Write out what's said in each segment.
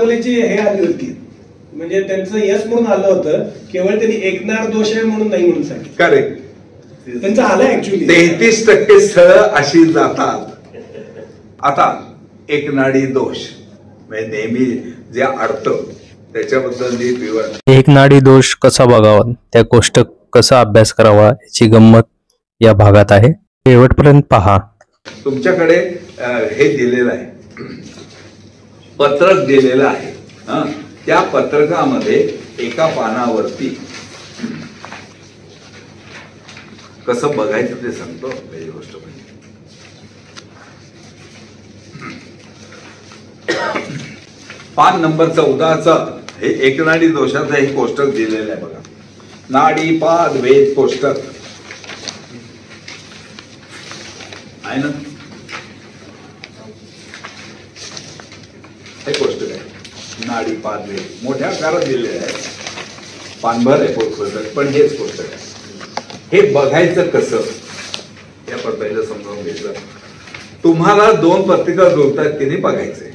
दाबोलेची हे आली होती, म्हणजे त्यांचं यश म्हणून आलं होतं, केवळ त्यांनी एकनार दोष आहे म्हणून नाही म्हणून सांगितलं. करेक्ट. त्यांचं आलं ऍक्च्युली 33% स्थळं अशी जातात. आता एकनाडी दोष म्हणजे नेहमी जे अडतं त्याच्याबद्दल नीट विवरण. एकनाडी दोष कसा बघावा, त्या कोष्टक कसा अभ्यास करावा याची गंमत या भागात आहे. शेवटपर्यंत पहा. तुमच्याकडे हे दिलेलं आहे, पत्रक दिलेलं आहे. त्या पत्रकामध्ये एका पानावरती कसं बघायचं ते सांगतो. पहिली गोष्ट म्हणजे पान नंबर 14चं हे एकनाडी दोषाचं हे कोष्टक दिलेलं आहे बघा. नाडी पाद वेद कोष्टक आहे ना, हे कोष्टक आहे. नाडी पाद वेद मोठ्या आकारात दिलेलं आहे, पानभर आहे कोष्टक, पण हेच कोष्टक आहे. हे बघायचं कसं या पहिलं समजावून घेतलं. तुम्हाला 2 पत्रिका जुळतात की नाही बघायचंय.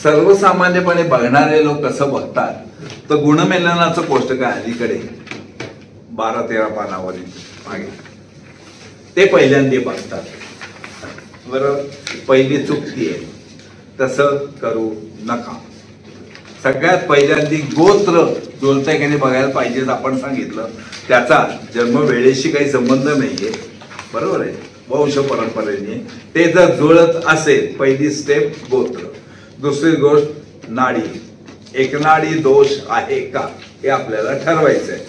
सर्वसामान्यपणे बघणारे लोक कसं बघतात, तर गुणमेलनाचं कोष्टक आहे अलीकडे 12-13 पानावरील मागे, ते पहिल्यांदा बघतात. बरोबर, पहिली चुकती आहे, तसं करू नका. सगळ्यात पहिल्यांदा गोत्र जुळतंय की नाही बघायला पाहिजे. आपण सांगितलं त्याचा जन्म वेळेशी काही संबंध नाहीये, बरोबर आहे, वंश परंपरेने. ते जर जुळत असेल पहिली स्टेप गोत्र. दुसरी गोष्ट नाडी, एकनाडी दोष आहे का हे आपल्याला ठरवायचं आहे.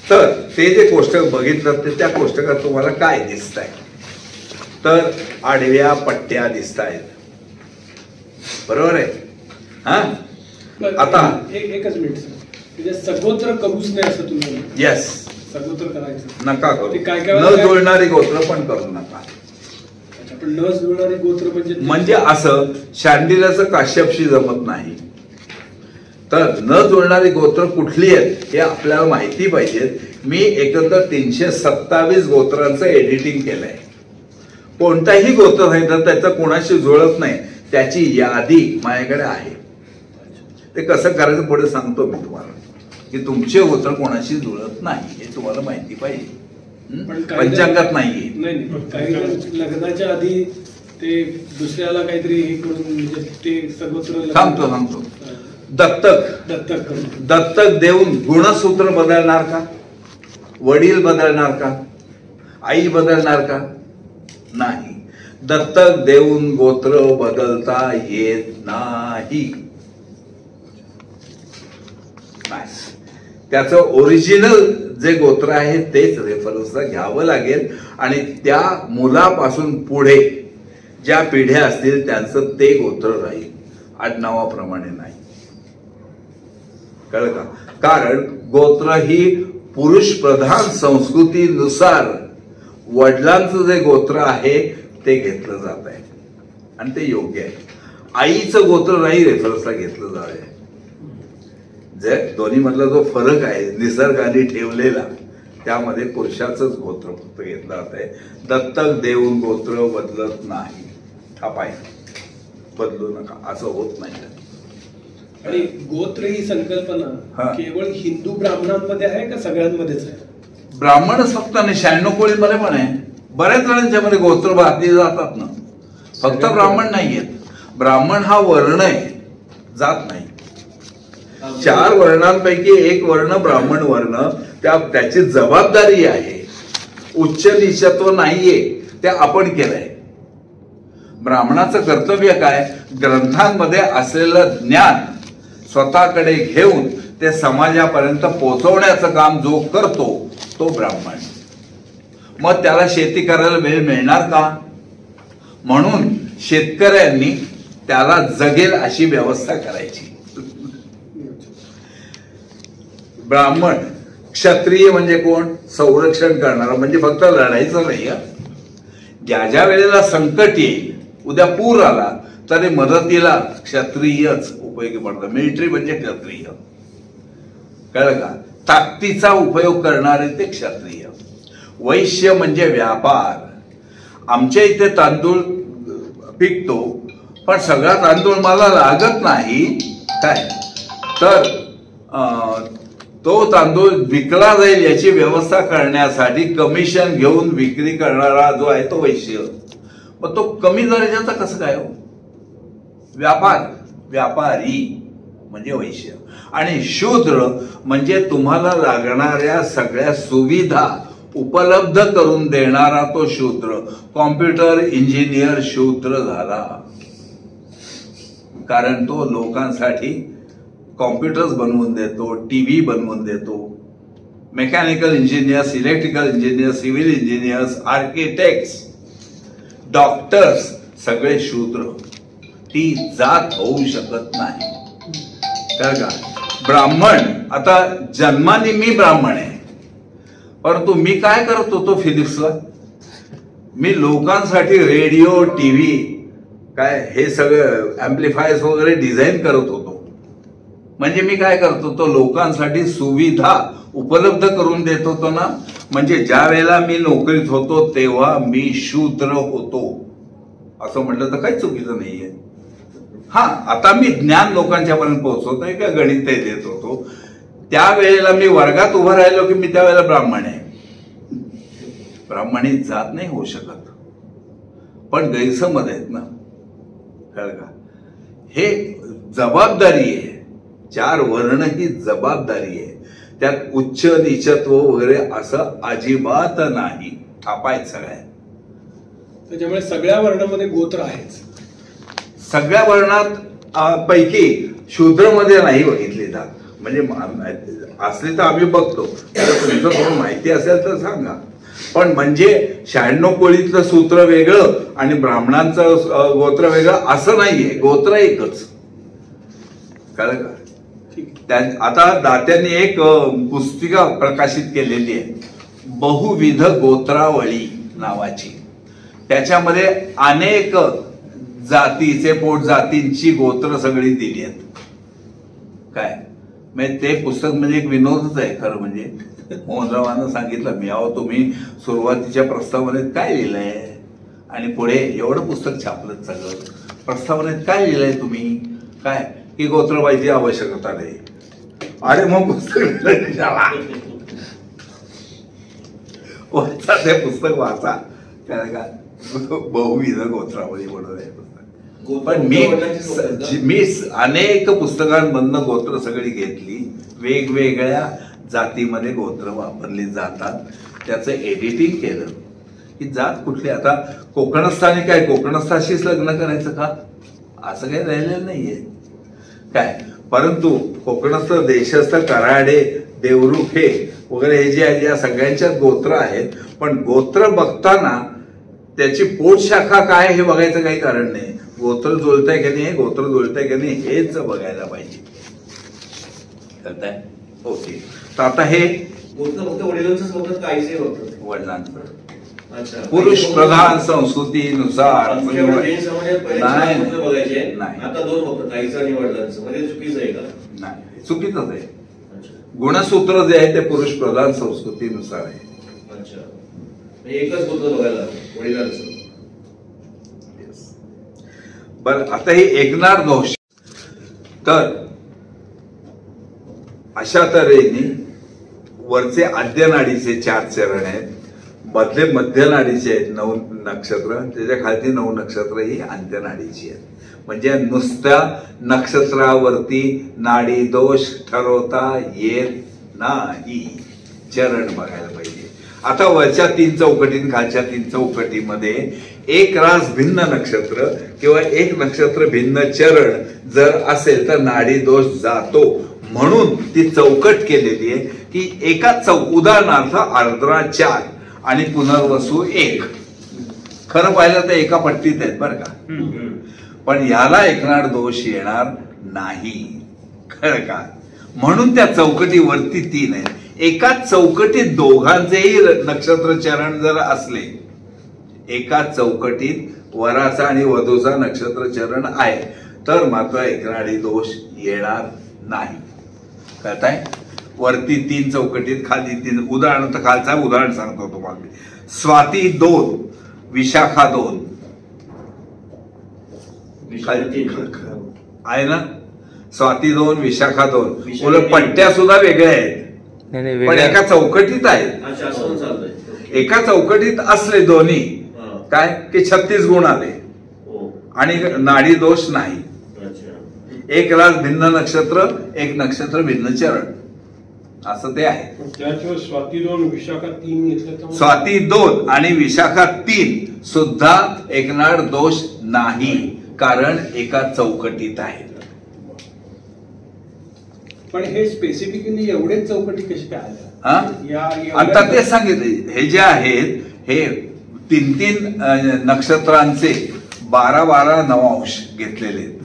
तर ते जे कोष्टक बघितलं ते त्या कोष्टकात तुम्हाला काय दिसत आहे, तर आडव्या पट्ट्या दिसत आहेत, बरोबर आहे. हा, आता एकच मिनिट सर, म्हणजे सगोत्र करूच नाही असं तुम्ही. येस, सगोत्र करायचं नका करू. काय न जुळणारी गोत्र पण करू नका. पण न जुळणारी गोत्र म्हणजे असं शांडिल्याचं काश्यपशी जमत नाही, तर न जुळणारी गोत्र कुठली आहेत हे आपल्याला माहिती पाहिजे. मी एकंदर 327 गोत्रांचं एडिटिंग केलंय. कोणताही गोत्र सांगितलं त्याचं कोणाशी जुळत नाही त्याची यादी माझ्याकडे आहे. ते कसं करायचं पुढे सांगतो मी तुम्हाला, की तुमचे गोत्र कोणाशी जुळत नाही हे तुम्हाला माहिती पाहिजे. पंचांगात नाहीये. काही लग्नाच्या आधी ते दुसऱ्याला काहीतरी हे करून म्हणजे ते सगोत्र सांगतो. दत्तक देऊन गुणसूत्र बदलणार का, वडील बदलणार का, आई बदलणार का, नाही. दत्तक देऊन गोत्र बदलता येत नाही. त्याचं ओरिजिनल जे गोत्र आहे तेच रेफरन्सला घ्यावं लागेल आणि त्या मुलापासून पुढे ज्या पिढ्या असतील त्यांचं ते गोत्र राहील, आडनावाप्रमाणे नाही. कळलं का? कारण गोत्र ही पुरुष प्रधान संस्कृतीनुसार वडिलांचं जे गोत्र आहे ते घेतलं जात आहे आणि ते योग्य आहे. आईचं गोत्र नाही रेफरन्सला घेतलं जात आहे. जे दोन्ही मधला जो फरक आहे निसर्गाने ठेवलेला, त्यामध्ये पुरुषाचंच गोत्र फक्त घेतलं जात आहे. दत्तक देऊन गोत्र बदलत नाही. थापाय बदलू नका, असं होत नाही. आणि गोत्र ही संकल्पना केवळ हिंदू ब्राह्मणांमध्ये आहे का सगळ्यांमध्येच आहे? ब्राह्मणच फक्त नाही, 96 कोळीमध्ये पण आहे. बऱ्याच जणांच्या मध्ये गोत्र बांधली जातात ना, फक्त ब्राह्मण नाहीयेत. ब्राह्मण हा वर्ण आहे, जात नाही. 4 वर्णांपैकी एक वर्ण ब्राह्मण वर्ण, त्याची जबाबदारी आहे. उच्च नीचत्व नाहीये, ते आपण केलंय. ब्राह्मणाचं कर्तव्य काय, ग्रंथांमध्ये असलेलं ज्ञान स्वतःकडे घेऊन ते समाजापर्यंत पोहोचवण्याचं काम जो करतो तो ब्राह्मण. मग त्याला शेती करायला वेळ मिळणार का? म्हणून शेतकऱ्यांनी त्याला जगेल अशी व्यवस्था करायची. ब्राह्मण क्षत्रिय म्हणजे कोण, संरक्षण करणारा, म्हणजे फक्त लढायचं नाही. ज्या वेळेला संकट येईल, उद्या पूर आला तरी मदतीला क्षत्रियच उपयोगी पडतात. मिलिटरी म्हणजे क्षत्रिय, कळलं का? ताकदीचा उपयोग करणारे ते क्षत्रिय. वैश्य म्हणजे व्यापार. आमच्या इथे तांदूळ पिकतो पण सगळा तांदूळ मला लागत नाही, काय तर तो तांदूळ विकला जाईल याची व्यवस्था करण्यासाठी कमिशन घेऊन विक्री करणारा जो आहे तो वैश्य. मग तो कमी दर्जाचा कसं काय हो? व्यापारी म्हणजे वैश्य. आणि शूद्र म्हणजे तुम्हाला लागणाऱ्या सगळ्या सुविधा उपलब्ध करून देणारा तो शूद्र. कॉम्प्युटर इंजिनियर शूद्र झाला, कारण तो लोकांसाठी कॉम्प्युटर्स बनवून देतो, टीव्ही बनवून देतो. Mechanical engineers, electrical engineers, civil engineers, architects, doctors सगळे शूद्र. ती जात होऊ शकत नाही. का ब्राह्मण, आता जन्माने मी ब्राह्मण आहे, परंतु मी काय करत होतो फिलिप्सला? मी लोकांसाठी रेडिओ, टीव्ही, काय हे सगळं ऍम्प्लिफायर्स वगैरे डिझाईन करत होतो. म्हणजे मी काय करत होतो? लोकांसाठी सुविधा उपलब्ध करून देत होतो ना. म्हणजे ज्या वेळेला मी नोकरीत होतो तेव्हा मी शूद्र होतो असं म्हटलं तर काही चुकीचं नाहीये. हा, आता मी ज्ञान लोकांच्या पर्यंत पोहोचवतोय का गणित देत होतो, त्यावेळेला मी वर्गात उभं राहिलो की मी त्यावेळेला ब्राह्मण आहे. ब्राह्मणी जात नाही होऊ शकत, पण गैरसमज आहेत ना. कळलं का? हे जबाबदारी आहे. 4 वर्ण ही जबाबदारी आहे. त्यात उच्च नीचत्व वगैरे असं अजिबात नाही. थापायचं सगळ्या. त्याच्यामुळे सगळ्या वर्णामध्ये गोत्र आहेच. सगळ्या वर्णात पैकी शूद्रमध्ये नाही बघितली जात. म्हणजे असली तर आम्ही बघतो. तुमचं थोडं माहिती असेल तर सांगा. पण म्हणजे 96 कोळीतलं सूत्र वेगळं आणि ब्राह्मणांचं गोत्र वेगळं असं नाहीये. गोत्र एकच. कळलं का? आता दात्यांनी एक पुस्तिका प्रकाशित केलेली आहे, बहुविध गोत्रावळी नावाची. त्याच्यामध्ये अनेक जातीचे, पोट जातींची गोत्र सगळी दिली आहेत. काय म्हणजे ते पुस्तक म्हणजे एक विनोदच आहे खरं. म्हणजे मोहनरावांना सांगितलं मी, अहो तुम्ही सुरुवातीच्या प्रस्तावनेत काय लिहिलंय आणि पुढे एवढं पुस्तक छापलं सगळं, प्रस्तावनेत काय लिहिलंय तुम्ही? काय की गोत्रबाईची आवश्यकता नाही. अरे मग पुस्तक वाचा, ते पुस्तक वाचा. काय का बहुविध गोत्रावळी म्हणून आहे पुस्तक. पण मी अनेक पुस्तकांमधनं गोत्र सगळी घेतली. वेगवेगळ्या जातीमध्ये गोत्र वापरली जातात. त्याचं एडिटिंग केलं की जात कुठली. आता कोकणस्थानी काय कोकणस्थाशीच लग्न करायचं का असं काही राहिलेलं नाहीये काय. परंतु कोकणस्थ, देशस्थ, कराडे, देवरुखे वगैरे हे जे आहेत या सगळ्यांच्यात गोत्र आहेत. पण गोत्र बघताना त्याची पोटशाखा काय हे बघायचं काही कारण नाही. गोत्र जुळतंय की नाही, गोत्र जुळतंय की नाही हेच बघायला पाहिजे. कळतंय? ओके. तर आता हे गोत्र फक्त वडिलांचंच बघतात का आईचंही बघतात? वडिलांचं. अच्छा. पुरुष प्रधान संस्कृतीनुसार जैन समाजात पहिले नाही. गोत्र बघायचे, नाही. आता 2 बघतात, आईचं आणि वडिलांचं. म्हणजे चुकीचं आहे का? नाही, चुकीचंच आहे. अच्छा. गुणसूत्र जे आहे ते पुरुष प्रधान संस्कृतीनुसार आहे. अच्छा. म्हणजे एकच गोत्र बघायला वडिलांचं. बर, आता हे एकनार घोष. तर अशा तऱ्हेने वरचे आद्य नाडीचे 4 चरण आहेत, मधले मध्य नाडीचे आहेत 9 नक्षत्र, त्याच्या खालती 9 नक्षत्र ही अंत्य नाडीची आहेत. म्हणजे नुसत्या नक्षत्रावरती नाडी दोष ठरवता येत नाही. चरण बघायला पाहिजे. आता वरच्या 3 चौकटीं खालच्या 3 चौकटीमध्ये एक रास भिन्न नक्षत्र किंवा एक नक्षत्र भिन्न चरण जर असेल तर नाडी दोष जातो. म्हणून ती चौकट केलेली आहे की एका उदाहरणार्थ आर्द्रा 4 आणि पुनर्वसू 1. खरं पाहिलं तर एका पट्टीत आहेत बरं का. पण याला एकनार दोष येणार नाही. खरं का? म्हणून त्या चौकटीवरती 3 आहेत. एकाच चौकटीत दोघांचेही नक्षत्र चरण जर असले, एकाच चौकटीत वराचा आणि वधूचा नक्षत्र चरण आहे तर मात्र एकनाडी दोष येणार नाही. कळताय? वरती 3 चौकटीत, खाली 3. उदाहरण खालचा उदाहरण सांगतो तुम्हाला. स्वाती 2, विशाखा 2 आहे ना. स्वाती 2, विशाखा 2. विशाखा उलट 3. पट्ट्या सुद्धा वेगळ्या आहेत, नाही नाही पण वेगळ्या एका चौकटीत आहेत. अच्छा, असं चाललंय. एका चौकटीत असले दोन्ही हा. काय की 36 गुण आले हो. आणि नाडी दोष नाही. अच्छा. एक रास भिन्न नक्षत्र, एक नक्षत्र भिन्न चरण, असं ते आहे. त्याच्यावर स्वाती 2 विशाखा 3 घेतलं. स्वाती 2 आणि विशाखा 3 सुद्धा एकनाड दोष नाही, कारण एका चौकटीत आहेत. पण हे स्पेसिफिकली एवढेच चौकटी कशी काय आल्या? हा? आता ते सांगितले, हे जे आहेत हे 3 नक्षत्रांचे 12 नवांश घेतलेले आहेत,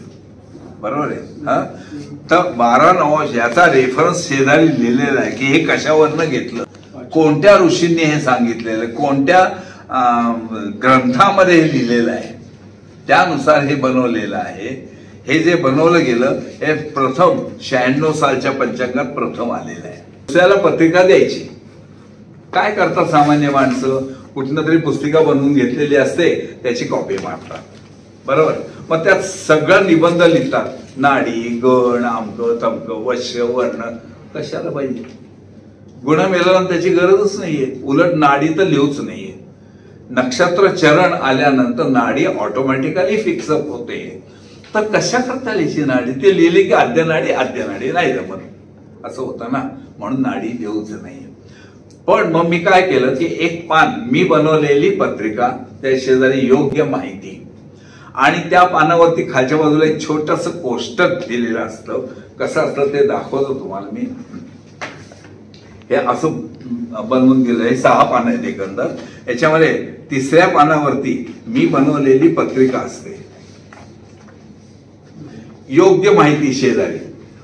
बरोबर आहे. हा, तर 12 नवांश याचा रेफरन्स शेजारी लिहिलेला आहे की हे कशावरनं घेतलं, कोणत्या ऋषींनी हे सांगितलेलं, कोणत्या ग्रंथामध्ये हे लिहिलेलं आहे, त्यानुसार हे बनवलेलं आहे. हे जे बनवलं गेलं हे प्रथम 96 सालच्या पंचांगात प्रथम आलेलं आहे. दुसऱ्याला पत्रिका द्यायची. काय करतात सामान्य माणसं, कुठनं तरी पुस्तिका बनवून घेतलेली असते, त्याची कॉपी मारतात, बरोबर. मग त्यात सगळं निबंध लिहितात, नाडी, गण, अमक तमक, वश्य, वर्ण. कशाला पाहिजे? गुणमेलनात त्याची गरजच नाहीये. उलट नाडी तर लिहूच नाहीये. नक्षत्र चरण आल्यानंतर नाडी ऑटोमॅटिकली फिक्सअप होते. तर कशा करता लिहायची नाडी? ते लिहिले की आद्य नाडी नाही जमत, असं होतं ना, म्हणून नाडी लिहूच नाही. पण मग मी काय केलं की एक पान मी बनवलेली पत्रिका, त्या शेजारी योग्य माहिती, आणि त्या पानावरती खालच्या बाजूला एक छोटस कोष्टक दिलेलं असतं. कसं असतं ते दाखवतो तुम्हाला मी. हे असं बनवून गेलं. हे 6 पानं आहेत एकंदर. याच्यामध्ये 3ऱ्या पानावरती मी बनवलेली पत्रिका असते, योग्य माहिती शेजारी,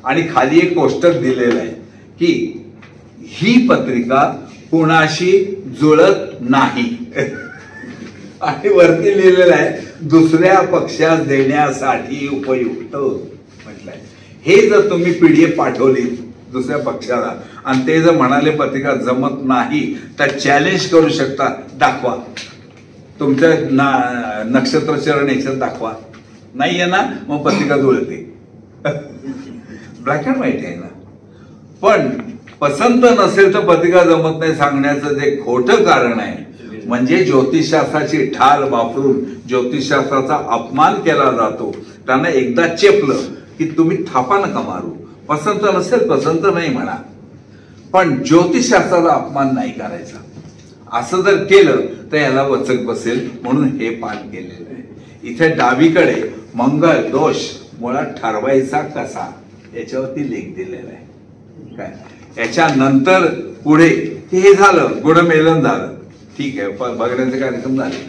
आणि खाली एक कोष्टक दिलेलं आहे की ही पत्रिका कुणाशी जुळत नाही. आणि वरती लिहिलेलं आहे दुसऱ्या पक्षास देण्यासाठी उपयुक्त म्हटलंय. हे जर तुम्ही पीडीएफ पाठवली दुसऱ्या पक्षाला आणि ते जर म्हणाले पत्रिका जमत नाही, तर चॅलेंज करू शकता, दाखवा तुमच्या नक्षत्र चरण याच्यात दाखवा. नाहीये ना, मग पत्रिका जुळते. ब्लॅक अँड व्हाईट आहे ना. पण पसंत नसेल तर पत्रिका जमत नाही सांगण्याचं जे खोटं कारण आहे, म्हणजे ज्योतिषशास्त्राची ढाल वापरून ज्योतिषशास्त्राचा अपमान केला जातो. त्यांना एकदा चेपलं की तुम्ही थापा नका मारू, पसंत नसेल पसंत नाही म्हणा, पण ज्योतिषशास्त्राचा अपमान नाही करायचा. असं जर केलं तर याला वचक बसेल, म्हणून हे पान केलेलं आहे. इथे डावीकडे मंगळ दोष मुळात ठरवायचा कसा याच्यावरती लेख दिलेला आहे. काय याच्यानंतर पुढे हे झालं, गुणमेलन झालं, ठीक आहे, बघण्याचे कार्यक्रम झाले,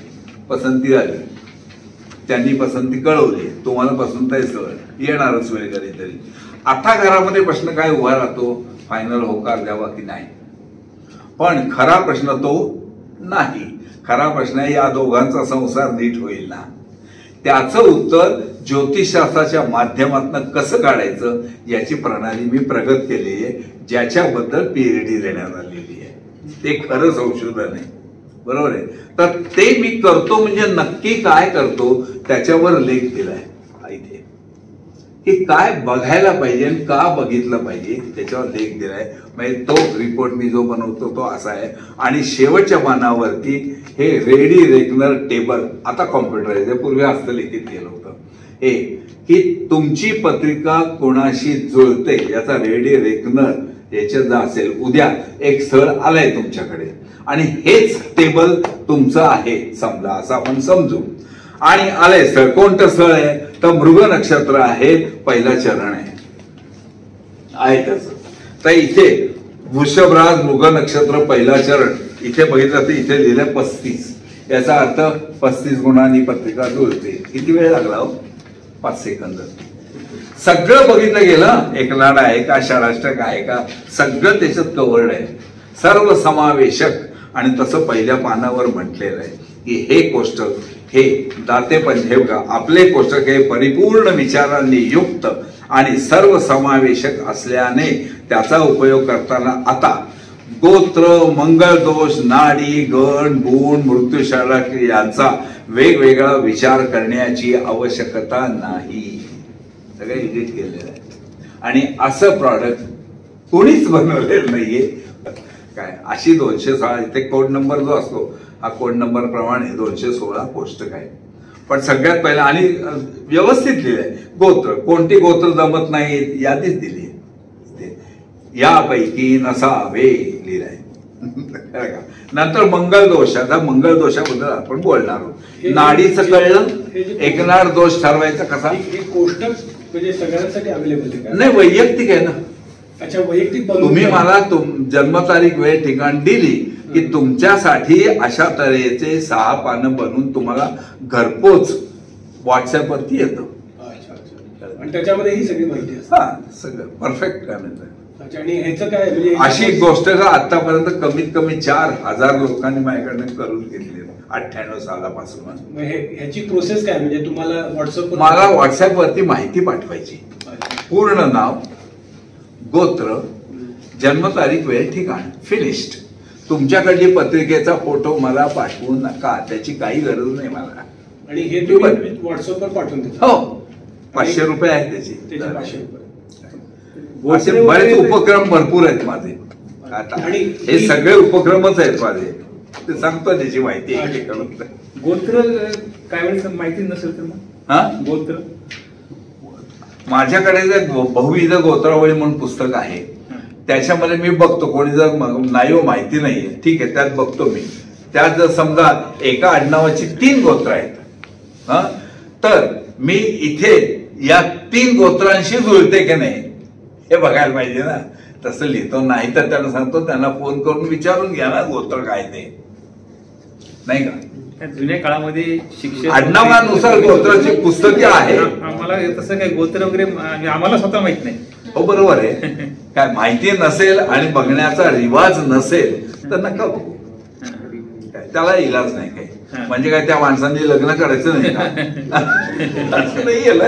पसंती झाली, त्यांनी पसंती कळवली, तुम्हाला पसंत आहे, सवय येणारच वेळ कधीतरी. आता घरामध्ये प्रश्न काय उभा राहतो, फायनल होकार द्यावा की नाही. पण खरा प्रश्न तो नाही. खरा प्रश्न आहे या दोघांचा संसार नीट होईल ना. त्याचं उत्तर ज्योतिषशास्त्राच्या माध्यमातून कसं काढायचं याची प्रणाली मी प्रगत केली आहे, ज्याच्याबद्दल पीएचडी देण्यात आलेली आहे. ते खरं संशोधन आहे, बरोबर आहे. तर ते मी करतो, म्हणजे नक्की काय करतो त्याच्यावर लेख दिलाय इथे, की काय बघायला पाहिजे आणि का बघितलं पाहिजे त्याच्यावर लेख दिलाय. म्हणजे तो रिपोर्ट मी जो बनवतो तो असा आहे. आणि शेवटच्या पानावरती हे रेडी रेकनर टेबल, आता कॉम्प्युटराइज, पूर्वी हस्तलिखित केलं होतं, हे की तुमची पत्रिका कोणाशी जुळते याचा रेडी रेकनर याच्यात जर असेल, उद्या एक स्थळ आलंय तुमच्याकडे आणि हेच टेबल तुमचं आहे समजा, असं आपण समजू, आणि आलंय स्थळ, कोणतं स्थळ आहे तर मृग नक्षत्र आहे, पहिला चरण आहे त्याचं. तर इथे वृषभ राज मृग नक्षत्र पहिला चरण इथे बघितलं तर इथे लिहिलं 35. याचा अर्थ 35 गुणांनी पत्रिका जुळते. किती वेळ लागला हो? 5 सेकंद. सगळं बघितलं गेलं, एकलाड आहे का, षडाष्टक आहे का, सगळं त्याच्यात कव्हर्ड आहे, सर्व समावेशक. आणि तसं पहिल्या पानावर म्हटलेलं आहे की हे कोष्टक हे दाते पंचेबघा, आपले कोष्टक हे परिपूर्ण विचारांनी युक्त आणि सर्व समावेशक असल्याने त्याचा उपयोग करताना आता गोत्र, मंगळ दोष, नाडी, गण, गुण, मृत्यूशाला यांचा वेगवेगळा विचार करण्याची आवश्यकता नाही. सगळं एडिट केलेलं आहे. आणि असं प्रॉडक्ट कोणीच बनवलेलं नाहीये. काय अशी 216 इथे कोड नंबर जो असतो हा कोड नंबर प्रमाणे 216 कोष्टक आहे. पण सगळ्यात पहिला आणि व्यवस्थित लिहिलंय गोत्र, कोणती गोत्र जमत नाहीत यादीच दिली आहे, यापैकी नसावे लिहिलंय. नंतर मंगल दोष, आता मंगल दोषाबद्दल आपण बोलणार आहोत. नाडीचं कळलं, एकनार दोष ठरवायचा कसा. हे कोष्टक म्हणजे सगळ्यांसाठी अवेलेबल आहे का? नाही, वैयक्तिक आहे ना. अच्छा, वैयक्तिक तुम्ही मला जन्मतारीख वेळ ठिकाण दिली की तुमच्यासाठी अशा तऱ्हेचे 6 पानं बनवून तुम्हाला घरपोच व्हॉट्सअपवरती येतं. अच्छा अच्छा. आणि त्याच्यामध्ये ही सगळी माहिती असते. हा, सगळं परफेक्ट काय म्हणतात. अच्छा, आणि ह्याचं काय म्हणजे अशी गोष्ट का आतापर्यंत कमीत कमी 4000 लोकांनी माझ्याकडनं करून घेतली 98 सालापासून. ह्याची प्रोसेस काय म्हणजे तुम्हाला व्हॉट्सअप मला व्हॉट्सअपवरती माहिती पाठवायची, पूर्ण नाव, गोत्र, जन्मतारीख वेळ ठिकाण, फिनिश्ड. तुमच्याकडली पत्रिकेचा फोटो मला पाठवू नका, त्याची काही गरज नाही मला. आणि हे तुम्ही व्हॉट्सअपवर पाठवून देता? हो, 500 रुपये आहेत त्याचे 500 रुपये. असे बरेच उपक्रम भरपूर आहेत माझे. आता आणि हे सगळे उपक्रमच आहेत माझे, ते सांगतो त्याची माहिती. गोत्र काय वेळेस माहिती नसेल तर मग हा, गोत्र माझ्याकडे जे बहुविध गोत्रावळी म्हणून पुस्तक आहे त्याच्यामध्ये मी बघतो, कोणी जर नाही हो माहिती नाहीये ठीक आहे, त्यात बघतो मी. त्यात जर समजा एका आडनावाची 3 गोत्र आहेत, हा, तर मी इथे या 3 गोत्रांशी जुळते की नाही हे बघायला पाहिजे ना. तसं लिहितो, नाही तर त्यांना सांगतो त्यांना फोन करून विचारून घ्या ना गोत्र काय ते, नाही का. जुन्या काळामध्ये शिक्षण आडनावानुसार गोत्राची पुस्तके आहे. आम्हाला तसं काही गोत्र वगैरे आम्हाला स्वतः माहित नाही. हो, बरोबर आहे. काय माहिती नसेल आणि बघण्याचा रिवाज नसेल तर नका बघू, त्याला इलाज नाही काही. म्हणजे काय त्या माणसांनी लग्न करायचं नाही का? असं नाही आहे ना.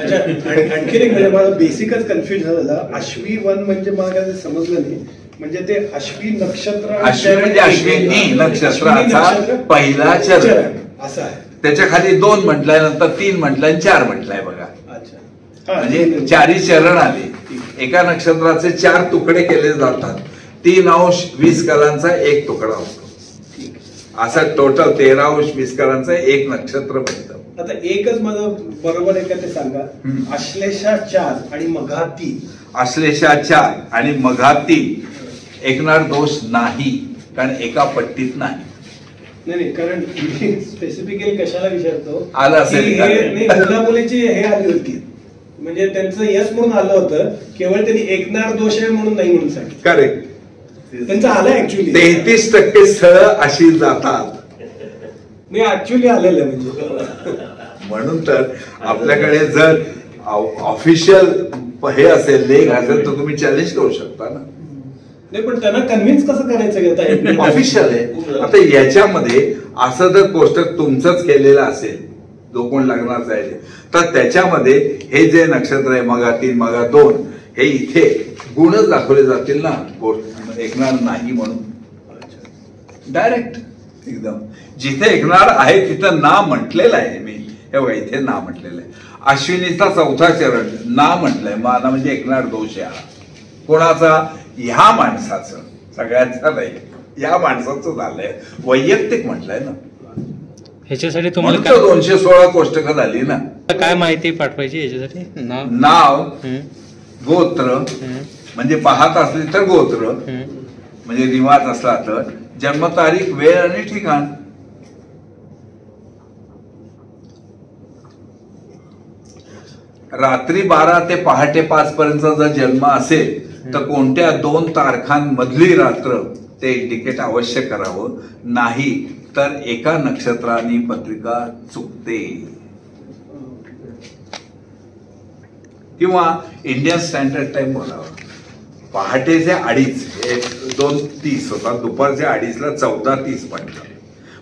अच्छा, आणखीन एक म्हणजे मला बेसिकच कन्फ्युज झालं. अश्वी वन म्हणजे मला काय समजलं नाही. म्हणजे ते अश्वी नक्षत्र, अश्विनी म्हणजे अश्विनी नक्षत्राचा पहिला चरण असं आहे. त्याच्या खाली 2 म्हटलंय, नंतर 3 म्हटलंय, 4 म्हटलंय बघा. अच्छा, म्हणजे 4ही चरण आले. एका नक्षत्राचे 4 तुकडे केले जातात. 3 अंश 20 कलांचा 1 तुकडा होतो. असा टोटल 13 अंश 20 कलांचा 1 नक्षत्र बनतं. आता एकच माझं बरोबर आहे का ते सांगा. आश्लेषा 4 आणि मघा 3. आश्लेषा 4 आणि मघा 3 एकनार दोष नाही, कारण एका पट्टीत नाही. नाही, कारण स्पेसिफिकली कशाला विचारतो, आलं असेल का? मुला मुलीची हे आली होती म्हणजे त्यांचं यश म्हणून आलं होतं, केवळ त्यांनी एकनार दोष आहे म्हणून नाही म्हणून सांगितलं. करेक्ट. त्यांचं आलं ऍक्च्युली 33% स्थळं अशी जातात. नाही, ऍक्च्युली आलेलं म्हणजे. म्हणून तर आपल्याकडे जर ऑफिशियल हे असेल, लेख असेल तर तुम्ही चॅलेंज करू शकता ना. नाही, पण त्यांना कन्व्हिन्स कसं करायचं घेता ऑफिशियल आहे. आता याच्यामध्ये असं जर कोष्टक तुमचंच केलेलं असेल, जो कोण लग्नाचा आहे तर त्याच्यामध्ये हे जे नक्षत्र आहे मगा 3 मगा 2 हे इथे गुणच दाखवले जातील ना, ऐकणार नाही म्हणून डायरेक्ट एकदम. जिथे ऐकणार आहे तिथं ना म्हटलेलं आहे मी. हे बघा इथे ना म्हटलेलं आहे. अश्विनीचा 4था चरण ना म्हटलंय, माना म्हणजे ऐकणार दोष आहे. कोणाचा? ह्या माणसाचं, सगळ्यांचं नाही, या माणसाचं झालंय, वैयक्तिक म्हटलंय ना. ह्याच्यासाठी तुम्हाला 216 कोष्टकं झाली ना. काय माहिती पाठवायची याच्यासाठी? नाव, गोत्र म्हणजे पाहत असली तर गोत्र, म्हणजे रिवाज असला तर, जन्मतारीख वेळ आणि ठिकाण. रात्री 12 ते पहाटे 5 पर्यंत जर जन्म असेल तर कोणत्या 2 तारखांमधली रात्र ते इंडिकेट अवश्य करावं, नाही तर एका नक्षत्राने पत्रिका चुकते. किंवा इंडियन स्टँडर्ड टाइम बोलावा. पहाटेचे 2:30 2:30 होता, दुपारच्या 2:30ला 14:30 म्हटलं,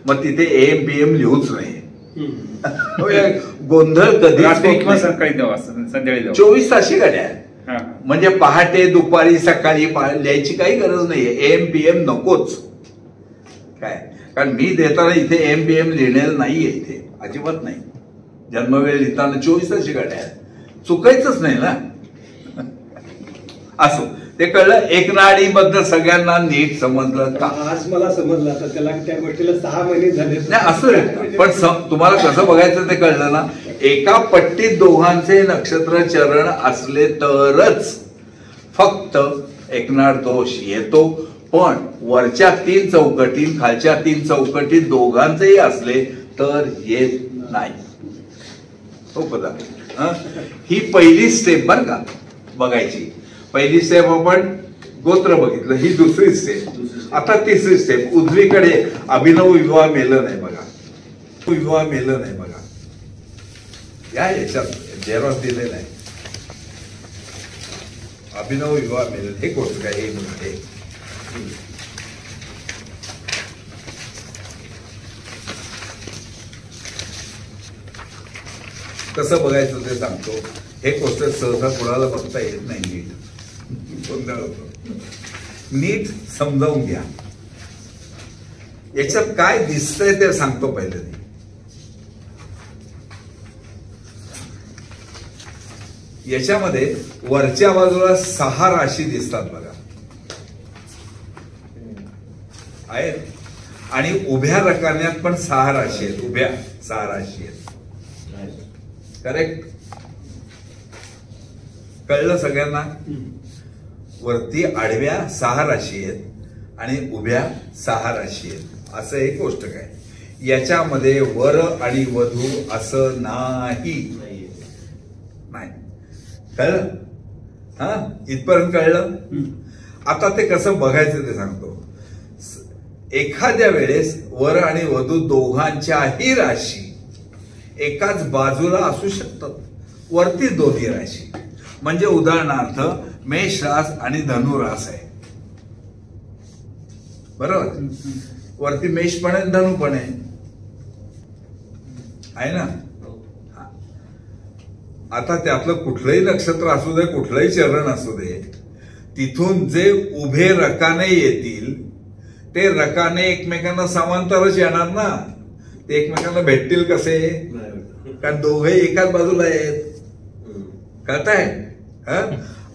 मग तिथे AM PM लिहूच नाही. गोंधळ कधी सकाळी 24 ताशी गाड्या, म्हणजे पहाटे दुपारी सकाळी लिहायची काही गरज नाहीये. AM PM नकोच. काय, कारण मी देताना इथे AM PM लिहिलेलं नाहीये, इथे अजिबात नाही. जन्मवेळ लिहिताना 24 ताशी गाड्या, चुकायचंच नाही ना. असो ते कळलं. एकनाडीबद्दल सगळ्यांना नीट समजलं का? आज मला समजलं आता त्याला त्या गोष्टीला 6 महिने झाले. नाही असू दे, पण तुम्हाला कसं बघायचं ते कळलं ना. एका पट्टीत दोघांचे नक्षत्र चरण असले तरच फक्त एकनाड दोष येतो, पण वरच्या 3 चौकटीत खालच्या 3 चौकटीत दोघांचेही असले तर येत नाही. हो पदा, ही पहिली स्टेप बर का बघायची. पहिली स्टेप आपण गोत्र बघितलं, ही दुसरी स्टेप. आता तिसरी स्टेप उजवीकडे अभिनव विवाह मेलं नाही बघा. विवाह मेलं नाही बघा, या याच्यात जेरॉस दिलेला आहे. अभिनव विवाह मेलं हे गोष्ट काय? हे म्हणजे कसं बघायचं ते सांगतो. हे गोष्ट सहसा कुणाला बघता येत नाही. नीट गोंधळ होतो. नीट समजावून घ्या. याच्यात काय दिसतंय ते सांगतो पहिले. याच्यामध्ये वरच्या बाजूला 6 राशी दिसतात बघा, आहेत. आणि उभ्या रकान्यात पण 6 राशी आहेत. उभ्या 6 राशी आहेत. करेक्ट? कळलं सगळ्यांना? वरती आडव्या 6 राशी आहेत आणि उभ्या 6 राशी आहेत. असं एक गोष्ट काय. याच्यामध्ये वर आणि वधू असं नाही. कळलं? हा, इथपर्यंत कळलं. आता ते कसं बघायचं ते सांगतो. एखाद्या वेळेस वर आणि वधू दोघांच्याही राशी एकाच बाजूला असू शकतात. वरती दोन्ही राशी म्हणजे उदाहरणार्थ मेष रास आणि धनु रास आहे, बरोबर? वरती मेष पण आहे, धनु पण आहे ना. आता त्यातलं कुठलंही नक्षत्र असू दे, कुठलंही चरण असू दे, तिथून जे उभे रकाने येतील ते रकाने एकमेकांना समांतरच येणार ना. ते एकमेकांना भेटतील कसे? कारण दोघे एकाच बाजूला आहेत. कळताय?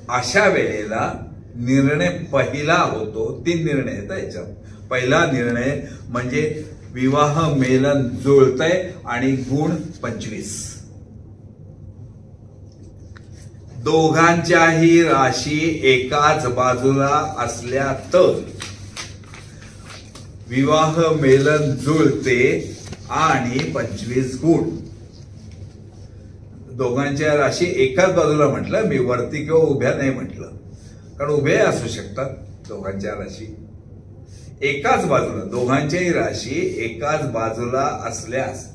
अशा वेळेला निर्णय पहिला होतो. 3 निर्णय आहेत याच्यात. पहिला निर्णय म्हणजे विवाह मेलन जुळतंय आणि गुण 25. दोघांच्याही राशी एकाच बाजूला असल्या तर विवाह मेलन जुळते आणि 25 गुण. दोघांच्या राशी एकाच बाजूला म्हटलं मी, वरती किंवा उभ्या नाही म्हटलं, कारण उभ्या असू शकतात. दोघांच्या राशी एकाच बाजूला, दोघांच्याही राशी एकाच बाजूला असल्यास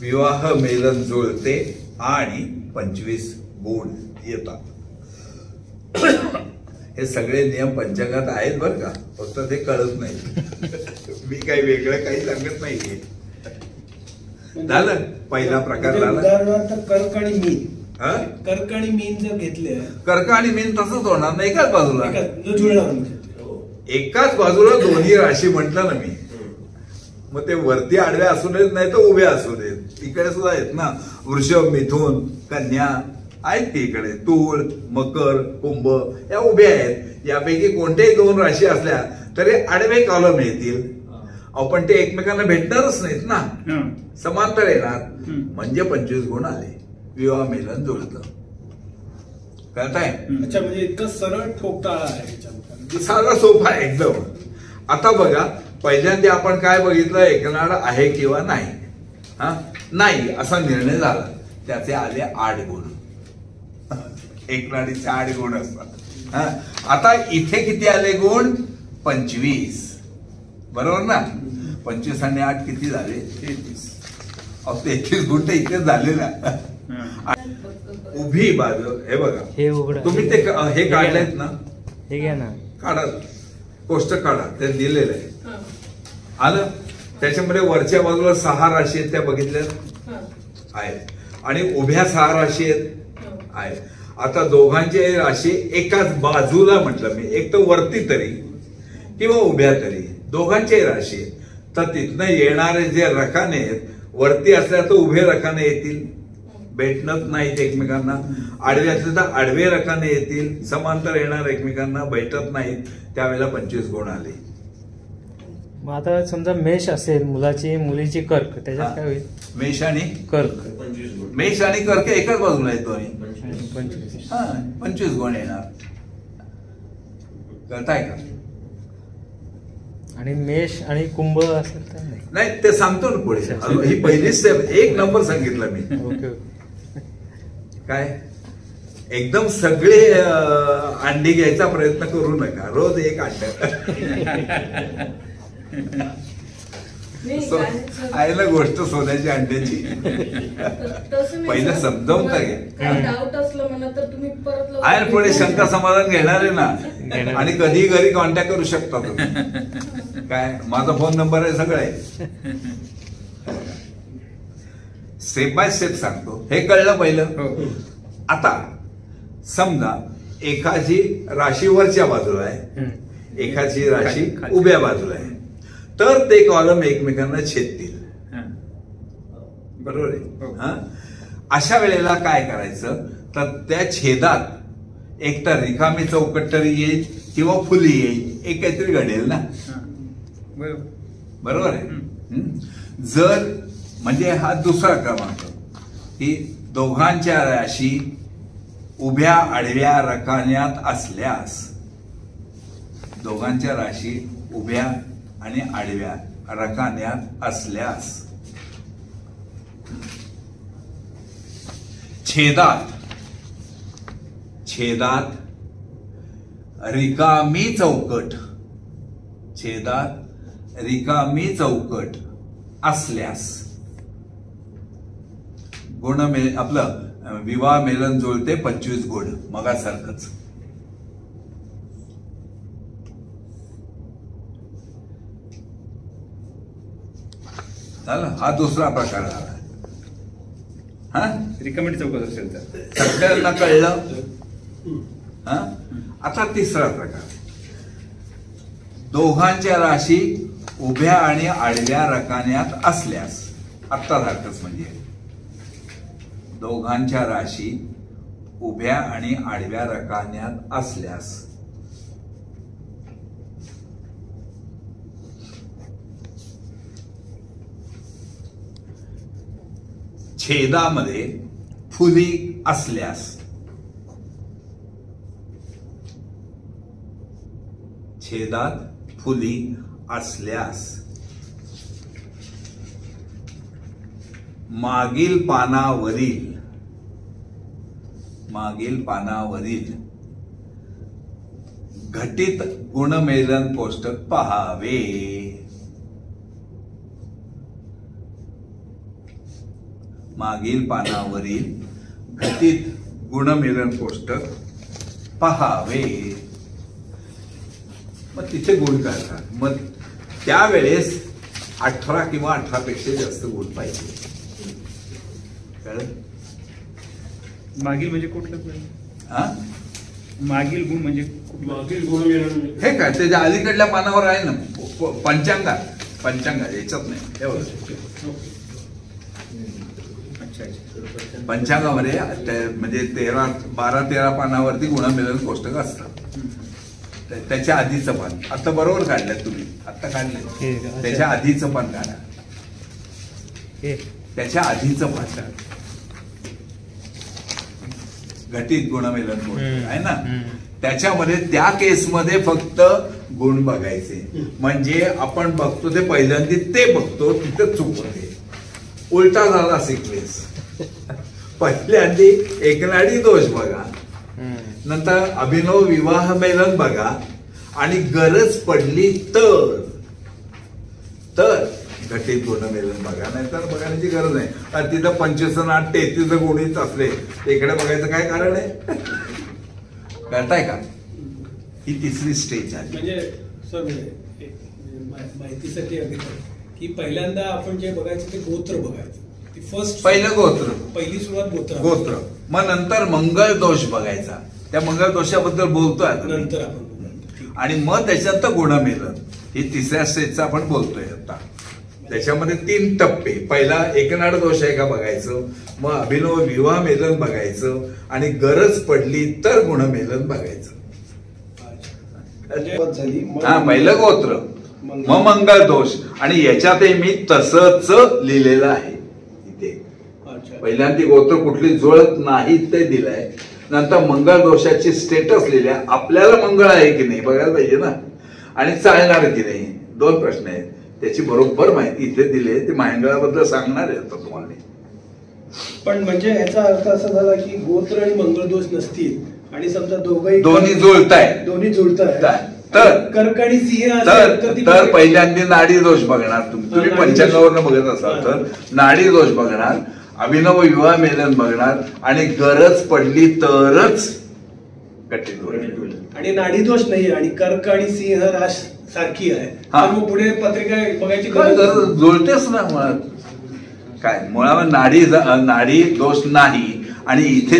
विवाह मेलन जुळते आणि 25 गुण येतात. हे सगळे नियम पंचांगात आहेत बरं का, फक्त ते कळत नाही. मी काही वेगळं काही सांगत नाहीये. झालं पहिला प्रकार झाला. उदाहरणार्थ कर्क आणि मीन. कर्क आणि मीन जर घेतले, कर्क आणि मीन तसंच होणार ना, एकाच बाजूला. जुळणार एकाच बाजूला दोन्ही राशी म्हटलं ना मी. मग ते वरती आडव्या असू देत नाही तर उभ्या असू देत. इकडे सुद्धा आहेत ना, वृषभ, मिथुन, कन्या आहेत की इकडे, तूळ, मकर, कुंभ या उभ्या आहेत. यापैकी कोणत्याही 2 राशी असल्या तरी आडवे कॉलम येतील. पण ते एकमेकांना भेटणारच नाहीत ना, समांतर येणार. म्हणजे 25 गुण आले. विवाह मेलन जुळतं. कळताय? अच्छा, म्हणजे इतकं सरळ ठोकताळा आहे. साधा सोपा आहे एकदम. आता बघा, पहिल्यांदा आपण काय बघितलं, एकनाड आहे किंवा नाही. नाही असा निर्णय झाला, त्याचे आले 8 गुण. एकनाडीचे 8 गुण असतात. आता इथे किती आले गुण? 25. बरोबर ना? 25 आणि 8 किती झाले? 33. 33 गुण तर इथे झाले ना. उभी बाजू हे बघा, तुम्ही ते हे काढलेत ना, हे घ्या ना, काढा, कोष्टक काढा, ते दिलेलं आहे. आलं? त्याच्यामध्ये वरच्या बाजूला 6 राशी आहेत, त्या बघितल्या आहेत. आणि उभ्या 6 राशी आहेत. आता दोघांची राशी एकाच बाजूला म्हटलं मी, एक तर वरती तरी किंवा उभ्या तरी, दोघांची राशी. तर तिथनं येणारे जे रकाने आहेत, वरती असल्या तर उभे रकाने येतील, भेटणंच नाहीत एकमेकांना. आडवे असले तर आडवे रकाने येतील, समांतर येणार एकमेकांना भेटत नाहीत, त्यावेळेला 25 गुण आले. मग आता समजा मेष असेल, मुलाची मुलीची कर्क, त्याच्यात काय होईल? मेष आणि कर्क 25 गुण. मेष आणि कर्क एकाच बाजूला आहेत दोन्ही. 25. 25 गुण येणार. कळताय का? आणि मेष आणि कुंभ असेल तर नाही. नाही, ते सांगतो ना पुढे. ही पहिली स्टेप, 1 नंबर सांगितला मी. ओके. काय एकदम सगळे अंडी घ्यायचा प्रयत्न करू नका. रोज एक अंड. आहे ना गोष्ट सोन्याची अंड्याची. पहिलं समजावून तर घ्या. डाऊट असलं म्हणा तर तुम्ही परत आहे ना, पुढे शंका समाधान घेणार आहे ना. आणि कधीही घरी कॉन्टॅक्ट करू शकता तुम्ही. काय माझा फोन नंबर आहे, सगळं आहे. स्टेप बाय स्टेप सांगतो. हे कळलं पहिलं. आता समजा एकाची राशी वरच्या बाजूला आहे, एकाची राशी उभ्या बाजूला आहे, तर ते कॉलम एकमेकांना छेदतील. बरोबर आहे. अशा वेळेला काय करायचं, तर त्या छेदात एक तर रिकामी चौकट तरी येईल किंवा फुली येईल, एक काहीतरी घडेल ना. बरोबर आहे. जर म्हणजे हा दुसरा क्रमांक, की दोघांच्या राशी उभ्या आडव्या रकान्यात असल्यास, दोघांच्या राशी उभ्या आणि आडव्या रकान्यात असल्यास छेदात रिकामी चौकट, छेदात रिकामी चौकट असल्यास गुण आपलं विवाह मेलन जुळते 25 गुण, मगासारखंच. हा दुसरा प्रकार झाला. रिकमेंड चौकट असेल तर सगळ्यांना कळलं. आता तिसरा प्रकार, दोघांच्या राशी उभ्या आणि आडव्या रकान्यात असल्यास, आत्ता सारखंच म्हणजे दोघांच्या राशी उभ्या आणि आडव्या रकान्यात असल्यास छेदामध्ये फुली असल्यास, छेदात फुली असल्यास मागील पानावरील घटित गुणमेलन कोष्टक पहावे. मागील पानावरील घटित गुणमेलन कोष्टक पहावे. मग तिथे गुण काढतात. मग त्यावेळेस 18 किंवा 18 पेक्षा जास्त गुण पाहिजे. कळलं? मागील म्हणजे कुठलं? मागील गुण म्हणजे हे काय त्याच्या अलीकडल्या पानावर आहे ना, पंचांगात याच्यात नाही. पंचांगामध्ये म्हणजे 12-13 पानावरती गुणमेलन कोष्टक असतात. त्याच्या आधीचं पान आता बरोबर काढलंय तुम्ही, आता काढलंय. त्याच्या आधीचं पान काढा. त्याच्या आधीचं पान घटित गुणमेलन कोष्टक आहे ना, त्याच्यामध्ये त्या केसमध्ये फक्त गुण बघायचे. म्हणजे आपण बघतो ते पहिल्यांदा ते बघतो, तिथं चूक होते. उलटा झाला सिक्वेन्स. पहिल्यांदी एकनाडी दोष बघा, नंतर अभिनव विवाह मेलन बघा, आणि गरज पडली तर घटित गुणमेलन बघा. नाही तर बघण्याची गरज नाही. तिथं 25 आणि 33 गुणीच असले इकडे बघायचं काय कारण आहे? कळताय का? ही तिसरी स्टेज आहे. म्हणजे सर माहितीसाठी की पहिल्यांदा आपण जे बघायचं ते गोत्र बघायचं. पहिलं गोत्र, पहिली सुरुवात गोत्र. मग नंतर मंगळ दोष बघायचा. त्या मंगळ दोषाबद्दल बोलतोय नंतर आपण, आणि मग त्याच्यात गुणमेलन ही तिसऱ्या स्टेजचा आपण बोलतोय आता. त्याच्यामध्ये 3 टप्पे. पहिला एकनाड दोष आहे का बघायचं, मग अभिनव विवाह मेलन बघायचं, आणि गरज पडली तर गुणमेलन बघायचं. झाली हा, पहिलं गोत्र, मग मंगळ दोष. आणि याच्यातही मी तसंच लिहिलेलं आहे इथे. पहिल्यांदा गोत्र कुठली जुळत नाही ते दिलंय, नंतर मंगळ दोषाची स्टेटस लिहिल्या. आपल्याला मंगळ आहे की नाही बघायला पाहिजे ना, आणि चालणार की नाही, 2 प्रश्न आहेत. त्याची बरोबर माहिती इथे दिली. ते मंगळाबद्दल सांगणार आहे आता तुम्हाला. पण म्हणजे याचा अर्थ असा झाला की गोत्र आणि मंगळ दोष नसतील आणि समजा दोन्ही जुळताय, दोन्ही जुळताय, तर कर्क आणि सिंह असेल तर पहिल्यांदा नाडी दोष बघणार. तुम्ही पंचांगावरनं बघत असाल तर नाडी दोष बघणार, अभिनव विवाह मेलन बघणार, आणि गरज पडली तरच कठीण होईल. आणि नाडी दोष नाही आणि कर्क आणि सिंह राश सारखी आहे, तर मग पुढे पत्रिका बघायची गरज जुळतेच ना मुळात. काय मुळात नाडी दोष नाही, आणि इथे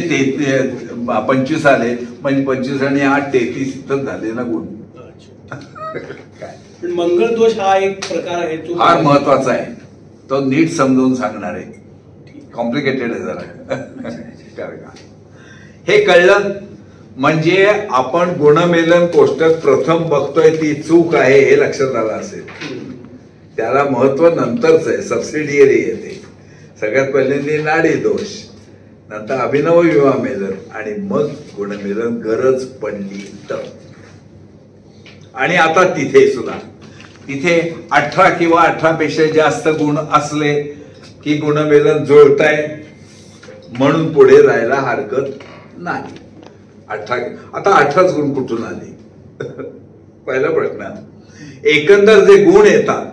25 आले म्हणजे 25 आणि 8 33 इथं झाले ना गुण. काय पण मंगळ दोष हा एक प्रकार आहे तो फार महत्वाचा आहे, तो नीट समजावून सांगणार आहे. कॉम्प्लिकेटेड आहे जरा. हे कळलं म्हणजे आपण गुणमेलन कोष्टक प्रथम बघतोय ती चूक आहे हे लक्षात आलं असेल. त्याला महत्व नंतरच आहे, सबसिडियरी येते. सगळ्यात पहिल्यांदा नाडी दोष, नंतर अभिनव विवाह मेलन, आणि मग गुणमेलन गरज पडली तर. आणि आता तिथे सुद्धा 18 किंवा 18 पेक्षा जास्त गुण असले की गुणमेलन जुळताय म्हणून पुढे राहायला हरकत नाही. 18 आता 18च गुण कुठून आले? पहिला प्रश्न. एकंदर जे गुण येतात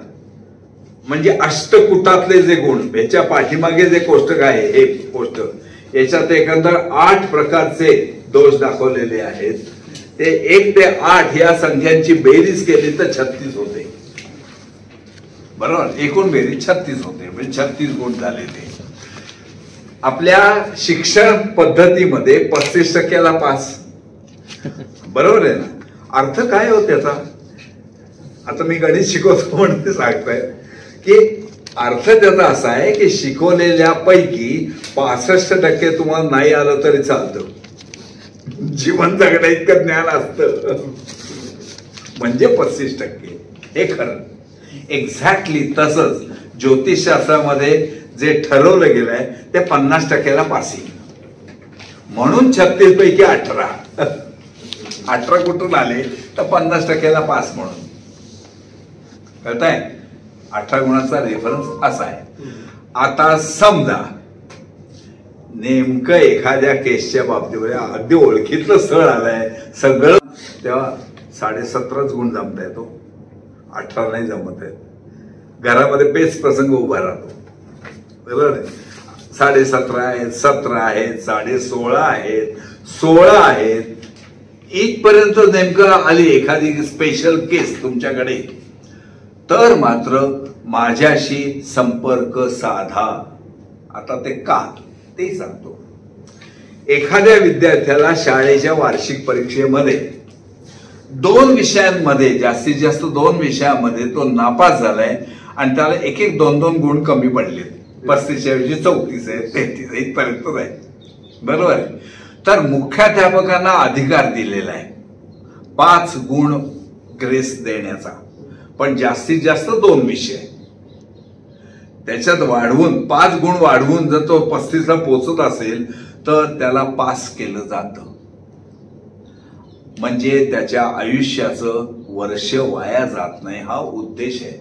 म्हणजे अष्टकुटातले जे गुण, याच्या पाठीमागे जे कोष्टक आहे हे कोष्टक, याच्यात एकंदर 8 प्रकारचे दोष दाखवलेले आहेत. ते 1 ते 8 या संख्यांची बेरीज केली तर 36 होते. बरोबर, एकूण बेरीज 36 होते, म्हणजे 36 गुण झाले. ते आपल्या शिक्षण पद्धतीमध्ये 35%ला पास. बरोबर आहे ना. अर्थ काय हो त्याचा? आता मी गणित शिकवतो म्हणून ते सांगतोय की अर्थ त्याचा असा आहे की शिकवलेल्या पैकी 65% तुम्हाला नाही आलं तरी चालतं. जीवन जगण्या इतकं ज्ञान असतं म्हणजे 35%. हे खरं. एक्झॅक्टली तसंच ज्योतिषशास्त्रामध्ये जे ठरवलं गेलंय ते 50%ला पासिंग. म्हणून 36 पैकी 18 कुठून आले तर 50%ला पास म्हणून. कळताय? 18 गुणाचा रेफरन्स असा आहे. आता समजा नेमकं एखाद्या केसच्या बाबतीमध्ये अगदी ओळखीतलं स्थळ आलंय सगळं, तेव्हा 17.5 गुण जमता येतो, 18 नाही जमत आहेत. घरामध्ये पेच प्रसंग उभा राहतो. बरोबर आहे. 17.5 आहेत, 17 आहेत, 16.5 आहेत, 16 आहेत. इथपर्यंत नेमकं आली एखादी स्पेशल केस तुमच्याकडे तर मात्र माझ्याशी संपर्क साधा. आता ते का ते सांगतो. एखाद्या विद्यार्थ्याला शाळेच्या वार्षिक परीक्षेमध्ये 2 विषयांमध्ये जास्तीत जास्त 2 विषयामध्ये तो नापास झालाय आणि त्याला 1-1, 2-2 गुण कमी पडले. 35 ऐवजी 34 आहे, 33 इथपर्यंत आहे. बरोबर आहे. तर मुख्याध्यापकांना अधिकार दिलेला आहे 5 गुण ग्रेस देण्याचा, पण जास्तीत जास्त 2 विषय. त्याच्यात वाढवून 5 गुण वाढवून जर तो 35ला पोहोचत असेल तर त्याला पास केलं जातं. म्हणजे त्याच्या आयुष्याचं वर्ष वाया जात नाही हा उद्देश आहे,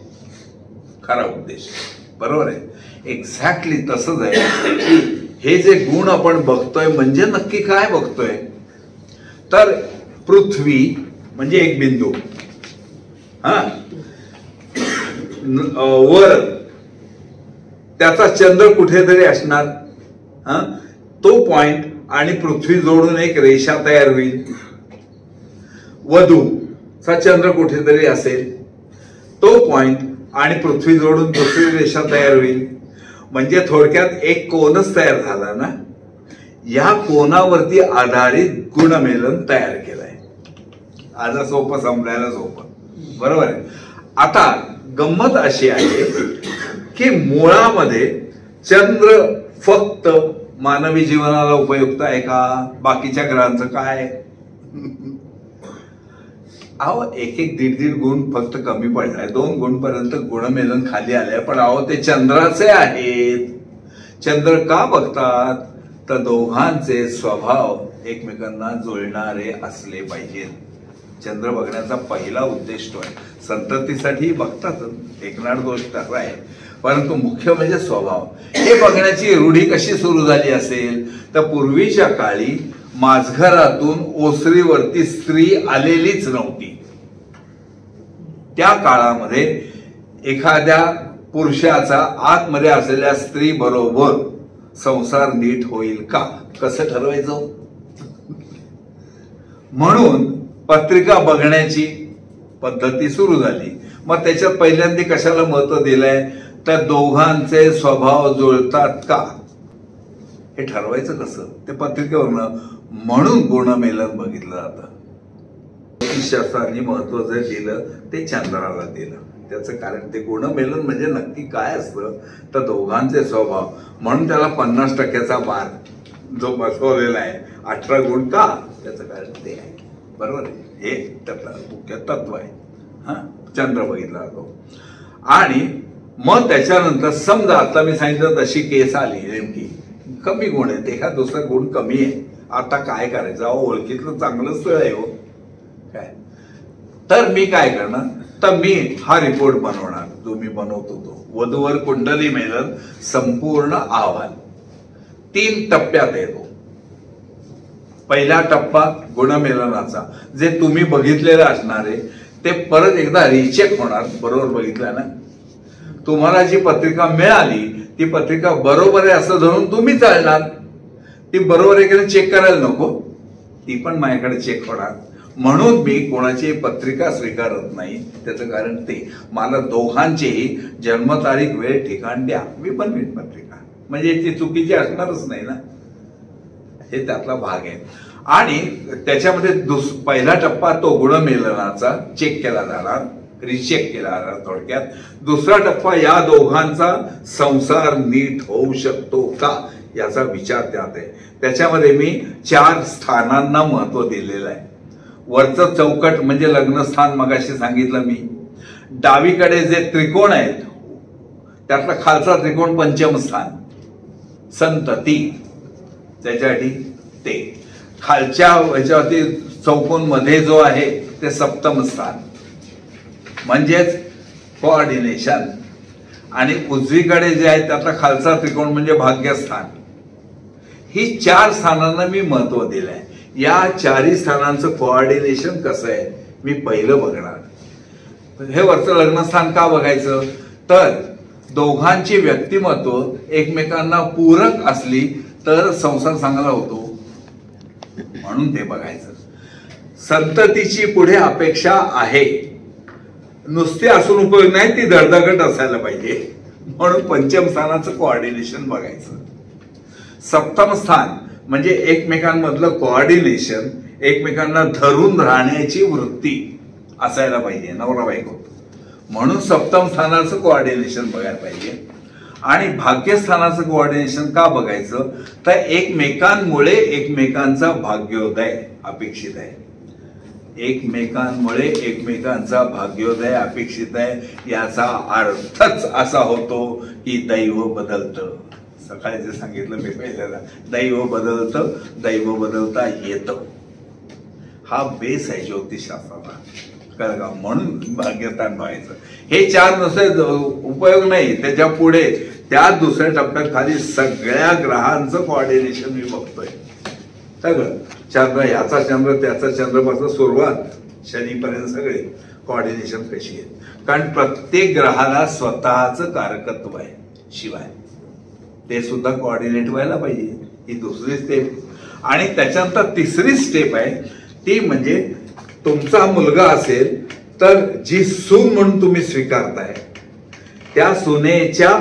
खरा उद्देश. बरोबर आहे. एक्झॅक्टली तसंच आहे की हे जे गुण आपण बघतोय म्हणजे नक्की काय बघतोय तर पृथ्वी म्हणजे एक बिंदू, हा वर त्याचा चंद्र कुठेतरी असणार, हा तो पॉइंट आणि पृथ्वी जोडून एक रेषा तयार होईल. वधूचा चंद्र कुठेतरी असेल, तो पॉइंट आणि पृथ्वी जोडून दुसरी रेषा तयार होईल. म्हणजे थोडक्यात एक कोनच तयार झाला ना. या कोनावरती आधारित गुणमेलन तयार केलंय. आज सोपं समजायला सोपं. बरोबर आहे. आता गंमत अशी आहे की मुळामध्ये चंद्र फक्त मानवी जीवनाला उपयुक्त आहे का? बाकीच्या ग्रहांचं काय? अहो एक एक दीड गुण फक्त कमी पडलाय, 2 गुण पर्यंत गुणमेलन खाली आलंय, पण अहो ते चंद्राचे आहेत. चंद्र का बघतात? तर दोघांचे स्वभाव एकमेकांना जुळणारे असले पाहिजेत. चंद्र बघण्याचा पहिला उद्देश तो आहे. संततीसाठी बघतातच, एकनाट दोष त्याचा आहे, परंतु मुख्य म्हणजे स्वभाव. हे बघण्याची रूढी कशी सुरू झाली असेल तर पूर्वीच्या काळी माझघरातून ओसरीवरती स्त्री आलेलीच नव्हती. त्या काळामध्ये एखाद्या पुरुषाचा आतमध्ये असलेल्या स्त्री बरोबर संसार नीट होईल का, कसं ठरवायचं? म्हणून पत्रिका बघण्याची पद्धती सुरू झाली. मग त्याच्यात पहिल्यांदा कशाला महत्व दिलंय तर दोघांचे स्वभाव जुळतात का हे ठरवायचं कसं? ते पत्रिकेवरनं. म्हणून गुणमेलन बघितलं जातं. ज्योतिषशास्त्राने महत्व जे दिलं ते चंद्राला दिलं. त्याचं कारण ते गुणमेलन म्हणजे नक्की काय असतं तर दोघांचे स्वभाव. म्हणून त्याला 50% मार्क जो बसवलेला आहे, 18 गुण का, त्याचं कारण ते आहे. बरोबर आहे, हे त्यातलं मुख्य तत्व आहे. हा, चंद्र बघितला जातो. आणि मग त्याच्यानंतर समजा आता मी सांगितलं तशी केस आली नेमकी कमी गुण आहेत, एखादा दुसरा गुण कमी आहे, आता काय करायचं? अहो ओळखीतलं चांगलं स्थळ आहे हो काय. तर मी काय करणार तर मी हा रिपोर्ट बनवणार जो मी बनवतो तो वधूवर कुंडली मेलन संपूर्ण अहवाल 3 टप्प्यात येतो. पहिला टप्पा गुणमेलनाचा, जे तुम्ही बघितलेलं असणार आहे ते परत एकदा रिचेक होणार. बरोबर बघितलं ना? तुम्हाला जी पत्रिका मिळाली ती पत्रिका बरोबर आहे असं धरून तुम्ही चालणार. ती बरोबर आहे की चेक करायला नको, ती पण माझ्याकडे चेक होणार. म्हणून मी कोणाची पत्रिका स्वीकारत नाही. त्याचं कारण ते मला दोघांचेही जन्मतारीख वेळ ठिकाण द्या, मी पण पत्रिका, म्हणजे ती चुकीची असणारच नाही ना. हे त्यातला भाग आहे. आणि त्याच्यामध्ये पहिला टप्पा तो गुणमेलनाचा चेक केला जाणार, रिचेक केला जाणार थोडक्यात. दुसरा टप्पा या दोघांचा संसार नीट होऊ शकतो का याचा विचार त्यात आहे. त्याच्यामध्ये मी 4 स्थानांना महत्व दिलेलं आहे. वरचं चौकट म्हणजे लग्नस्थान मगाशी सांगितलं मी. डावीकडे जे त्रिकोण आहेत त्यातला खालचा त्रिकोण पंचम स्थान, संतती, त्याच्यासाठी ते. खालच्या ह्याच्यावरती चौकोन मध्ये जो आहे ते सप्तम स्थान म्हणजेच कोऑर्डिनेशन. आणि उजवीकडे जे आहे त्यातला खालचा त्रिकोण म्हणजे भाग्यस्थान. ही 4 स्थानांना मी महत्व दिलंय. या 4 स्थानांचं कोऑर्डिनेशन कसं आहे मी पहिलं बघणार. हे वरचं लग्नस्थान का बघायचं तर दोघांची व्यक्तिमत्व एकमेकांना पूरक असली तर संसार चांगला होतो, म्हणून ते बघायचं. संततीची पुढे अपेक्षा आहे, नुसते असून उपयोग नाही, ती धडधाकट असायला पाहिजे, म्हणून पंचम स्थानाचं कोऑर्डिनेशन बघायचं. सप्तम स्थान म्हणजे एकमेकांमधलं कोऑर्डिनेशन, एकमेकांना धरून राहण्याची वृत्ती असायला पाहिजे नवरा बायको, म्हणून सप्तम स्थानाचं कोऑर्डिनेशन बघायला पाहिजे. आणि भाग्यस्थानाचं कोऑर्डिनेशन का बघायचं तर एकमेकांमुळे एकमेकांचा भाग्योदय अपेक्षित आहे. एकमेकांमुळे एकमेकांचा भाग्योदय अपेक्षित आहे याचा अर्थच असा होतो की दैव बदलतं. सकाळी जे सांगितलं मी पहिल्यांदा, दैव बदलतं, दैव बदलता येतं. हा बेस आहे ज्योतिषशास्त्राचा, कळलं का? म्हणून भाग्यस्थान बघायचं. हे 4 नुसते उपयोग नाही, त्याच्या पुढे त्या दुसऱ्या टप्प्यात खाली सगळ्या ग्रहांचं कोऑर्डिनेशन मी बघतोय. सगळं चंद्र, याचा चंद्र त्याचा चंद्रापासून सुरुवात शनीपर्यंत सगळे कोऑर्डिनेशन कशी आहे. कारण प्रत्येक ग्रहाला स्वतःचं कारकत्व आहे, शिवाय ते सुद्धा कोऑर्डिनेट व्हायला पाहिजे. ही दुसरी स्टेप. आणि त्याच्यानंतर तिसरी स्टेप आहे ती म्हणजे तुमचा मुलगा असेल तर जी सून म्हणून तुम्ही स्वीकारताय त्या सुनेच्या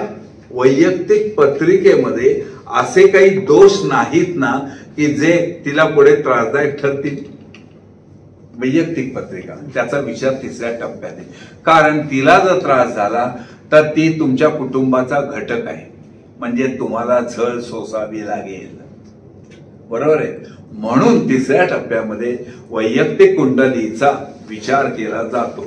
वैयक्तिक पत्रिकेमध्ये असे काही दोष नाहीत ना की जे तिला पुढे त्रासदायक ठरतील. वैयक्तिक पत्रिका त्याचा विचार तिसऱ्या टप्प्यात आहे. कारण तिला जर त्रास झाला तर ती तुमच्या कुटुंबाचा घटक आहे, म्हणजे तुम्हाला झळ सोसावी लागेल. बरोबर आहे. म्हणून तिसऱ्या टप्प्यामध्ये वैयक्तिक कुंडलीचा विचार केला जातो.